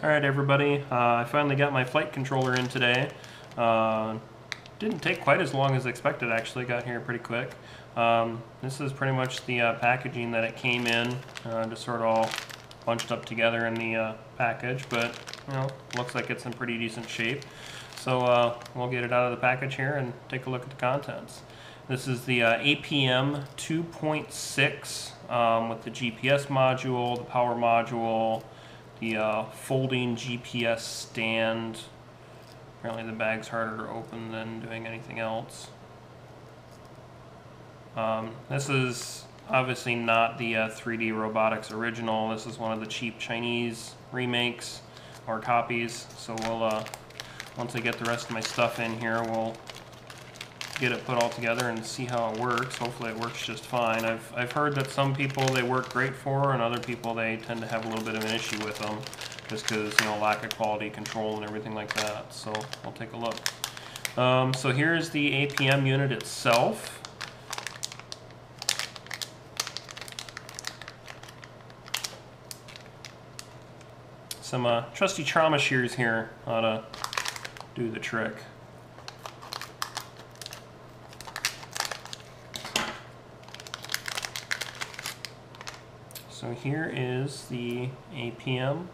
Alright everybody, I finally got my flight controller in today. Didn't take quite as long as expected actually, got here pretty quick. This is pretty much the packaging that it came in, just sort of all bunched up together in the package, but you know, looks like it's in pretty decent shape. So we'll get it out of the package here and take a look at the contents. This is the APM 2.6 with the GPS module, the power module, the folding GPS stand. Apparently the bag's harder to open than doing anything else. This is obviously not the 3D Robotics original. This is one of the cheap Chinese remakes or copies. So we'll, once I get the rest of my stuff in here, we'll get it put all together and see how it works. Hopefully it works just fine. I've heard that some people they work great for, and other people they tend to have a little bit of an issue with them, just because, you know, lack of quality control and everything like that. So I'll take a look. So here's the APM unit itself. Some trusty trauma shears here ought to do the trick. So here is the APM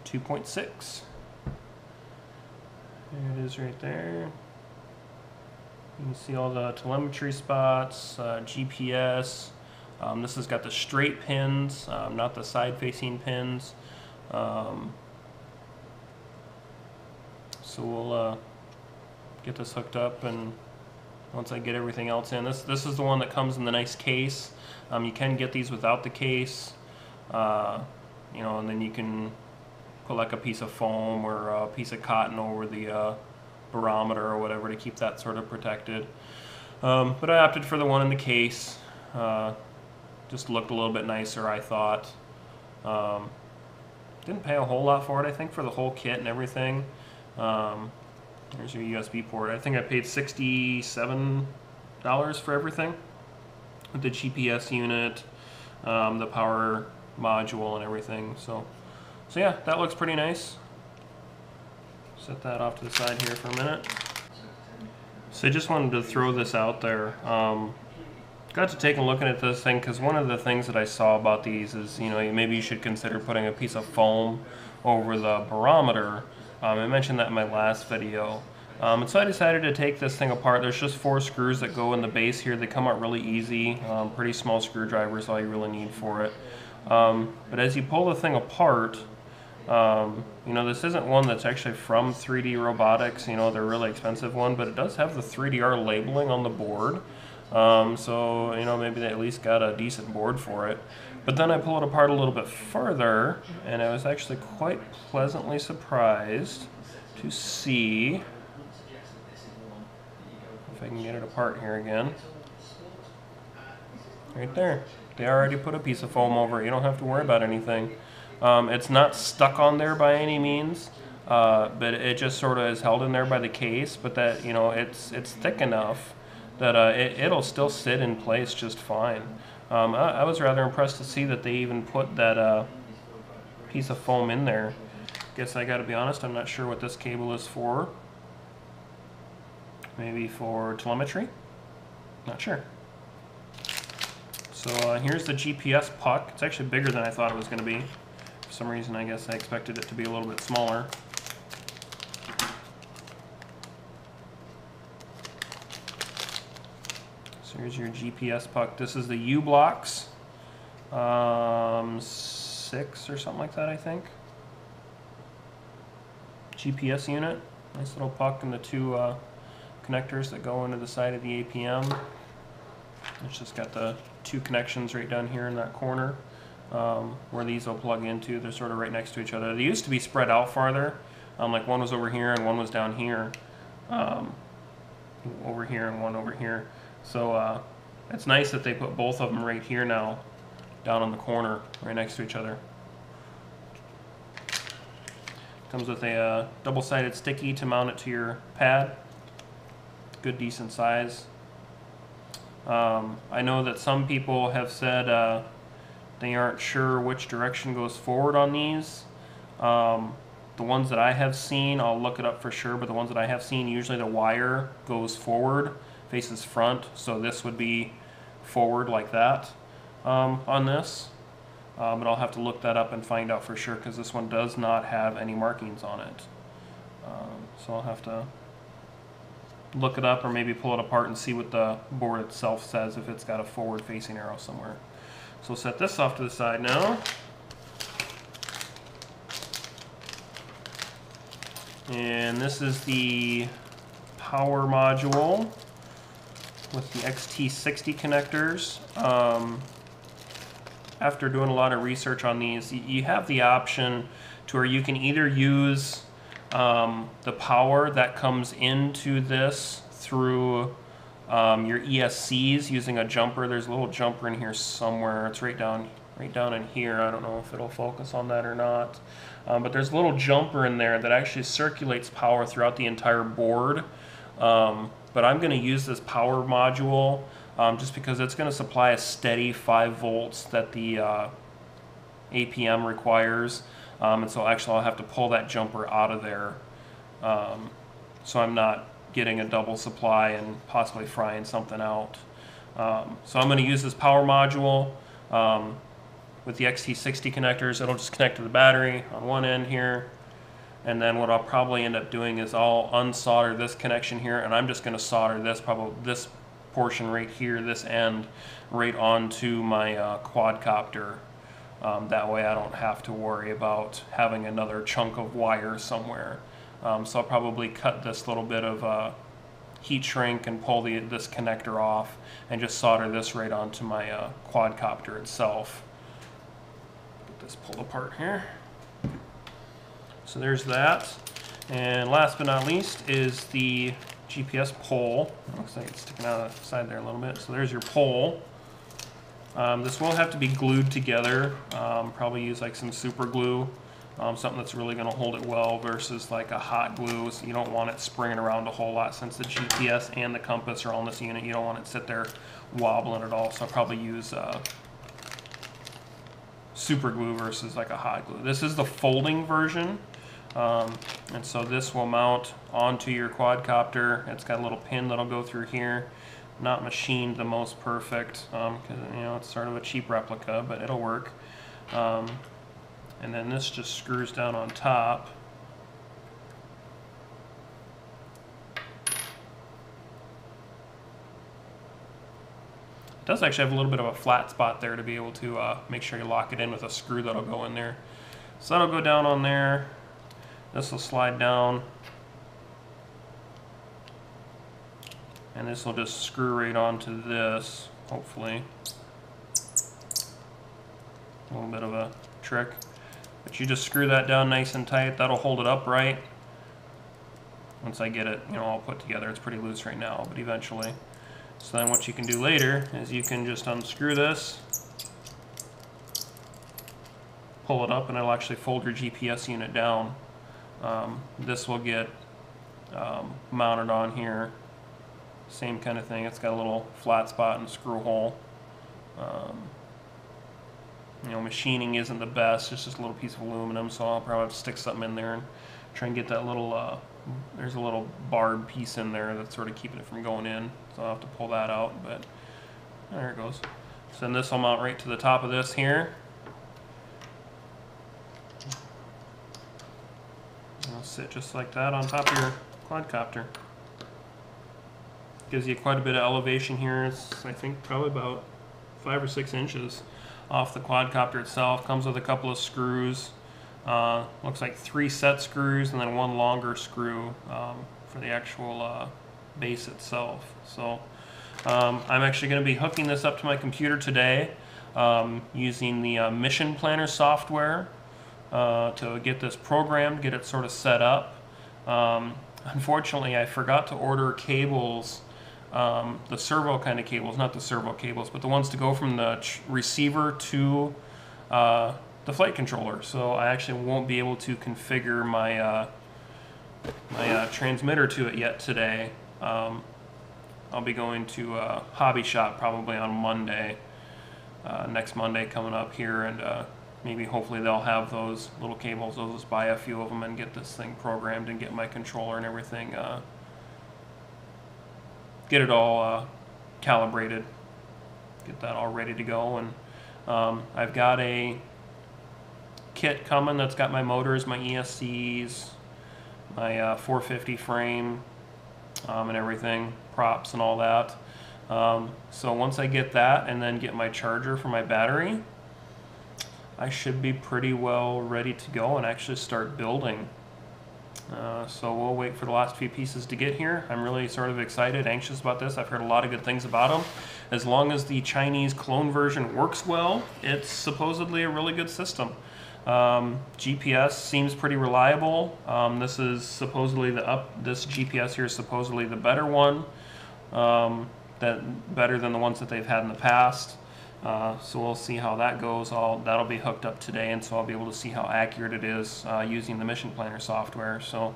2.6. There it is right there. You can see all the telemetry spots, GPS. This has got the straight pins, not the side-facing pins. So we'll get this hooked up, and once I get everything else in, this is the one that comes in the nice case. You can get these without the case, you know, and then you can put like a piece of foam or a piece of cotton over the barometer or whatever to keep that sort of protected. But I opted for the one in the case. Just looked a little bit nicer, I thought. Didn't pay a whole lot for it, I think, for the whole kit and everything. There's your USB port. I think I paid $67 for everything, with the GPS unit, the power module, and everything. So yeah, that looks pretty nice. Set that off to the side here for a minute. So I just wanted to throw this out there. Got to take a look at this thing because one of the things that I saw about these is, you know, maybe you should consider putting a piece of foam over the barometer. I mentioned that in my last video. And so I decided to take this thing apart. There's just 4 screws that go in the base here. They come out really easy. Pretty small screwdriver is all you really need for it. But as you pull the thing apart, you know, this isn't one that's actually from 3D Robotics. You know, they're a really expensive one, but it does have the 3DR labeling on the board. So, you know, maybe they at least got a decent board for it. But then I pull it apart a little bit further, and I was actually quite pleasantly surprised to see, if I can get it apart here again, right there. They already put a piece of foam over it. You don't have to worry about anything. It's not stuck on there by any means, but it just sort of is held in there by the case, but that, you know, it's thick enough that it'll still sit in place just fine. I was rather impressed to see that they even put that piece of foam in there. Guess I gotta be honest, I'm not sure what this cable is for. Maybe for telemetry? Not sure. So here's the GPS puck. It's actually bigger than I thought it was going to be. For some reason, I guess I expected it to be a little bit smaller. So here's your GPS puck. This is the U-Blocks 6 or something like that, I think. GPS unit. Nice little puck and the 2 connectors that go into the side of the APM. It's just got the 2 connections right down here in that corner where these will plug into. They're sort of right next to each other. They used to be spread out farther. Like one was over here and one was down here. Over here and one over here. So it's nice that they put both of them right here now, down on the corner, right next to each other. Comes with a double-sided sticky to mount it to your pad. Good, decent size. I know that some people have said they aren't sure which direction goes forward on these. The ones that I have seen, I'll look it up for sure, but the ones that I have seen, usually the wire goes forward, faces front, so this would be forward like that on this. But I'll have to look that up and find out for sure, because this one does not have any markings on it. So I'll have to look it up or maybe pull it apart and see what the board itself says, if it's got a forward facing arrow somewhere. So we'll set this off to the side now. And this is the power module with the XT60 connectors. After doing a lot of research on these, you have the option to where you can either use the power that comes into this through your ESCs using a jumper. There's a little jumper in here somewhere. It's right down in here. I don't know if it'll focus on that or not. But there's a little jumper in there that actually circulates power throughout the entire board. But I'm going to use this power module just because it's going to supply a steady 5 volts that the APM requires. And so actually I'll have to pull that jumper out of there. So I'm not getting a double supply and possibly frying something out. So I'm going to use this power module. With the XT60 connectors, it'll just connect to the battery on one end here, and then what I'll probably end up doing is I'll unsolder this connection here, and I'm just going to solder this portion right here, this end, right onto my quadcopter. That way I don't have to worry about having another chunk of wire somewhere. So I'll probably cut this little bit of heat shrink and pull this connector off and just solder this right onto my quadcopter itself. This pulled apart here. So there's that. And last but not least is the GPS pole. It looks like it's sticking out of the side there a little bit. So there's your pole. This will have to be glued together. Probably use like some super glue, something that's really going to hold it well versus like a hot glue. So you don't want it springing around a whole lot, since the GPS and the compass are all in this unit. You don't want it to sit there wobbling at all. So I'll probably use super glue versus like a hot glue. This is the folding version, and so this will mount onto your quadcopter. It's got a little pin that'll go through here. Not machined the most perfect, because it's sort of a cheap replica, but it'll work. And then this just screws down on top. It does actually have a little bit of a flat spot there to be able to make sure you lock it in with a screw that'll go in there. So that'll go down on there. This will slide down. And this will just screw right onto this, hopefully. A little bit of a trick. But you just screw that down nice and tight. That'll hold it upright. Once I get it, all put together. It's pretty loose right now, but eventually. So then what you can do later is you can just unscrew this, pull it up, and it'll actually fold your GPS unit down. This will get mounted on here. Same kind of thing. It's got a little flat spot and screw hole. Machining isn't the best. It's just a little piece of aluminum, so I'll probably have to stick something in there and try and get that little, there's a little barb piece in there that's sort of keeping it from going in. So I'll have to pull that out, but there it goes. So then this will mount right to the top of this here. It'll sit just like that on top of your quadcopter. Gives you quite a bit of elevation here. It's, I think, probably about 5 or 6 inches off the quadcopter itself. Comes with a couple of screws. Looks like 3 set screws and then 1 longer screw for the actual base itself. So I'm actually going to be hooking this up to my computer today using the Mission Planner software to get this programmed, get it sort of set up. Unfortunately, I forgot to order cables, the servo kind of cables, not the servo cables, but the ones to go from the receiver to the flight controller. So I actually won't be able to configure my my transmitter to it yet today. I'll be going to Hobby Shop probably on Monday, next Monday coming up here, and maybe hopefully they'll have those little cables. I'll just buy a few of them and get this thing programmed and get my controller and everything, get it all calibrated, get that all ready to go. And I've got a kit coming that's got my motors, my ESCs, my 450 frame, and everything, props and all that. So once I get that and then get my charger for my battery, I should be pretty well ready to go and actually start building. So we'll wait for the last few pieces to get here. I'm really sort of excited, anxious about this. I've heard a lot of good things about them. As long as the Chinese clone version works well, it's supposedly a really good system. GPS seems pretty reliable. This is supposedly this GPS here is supposedly the better one, better than the ones that they've had in the past. So we'll see how that goes. That'll be hooked up today, and so I'll be able to see how accurate it is using the Mission Planner software. So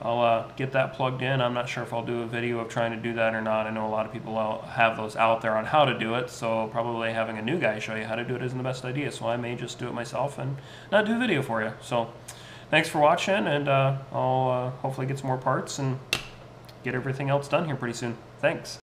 I'll get that plugged in. I'm not sure if I'll do a video of trying to do that or not. I know a lot of people have those out there on how to do it, so probably having a new guy show you how to do it isn't the best idea. So I may just do it myself and not do a video for you. So thanks for watching, and I'll hopefully get some more parts and get everything else done here pretty soon. Thanks.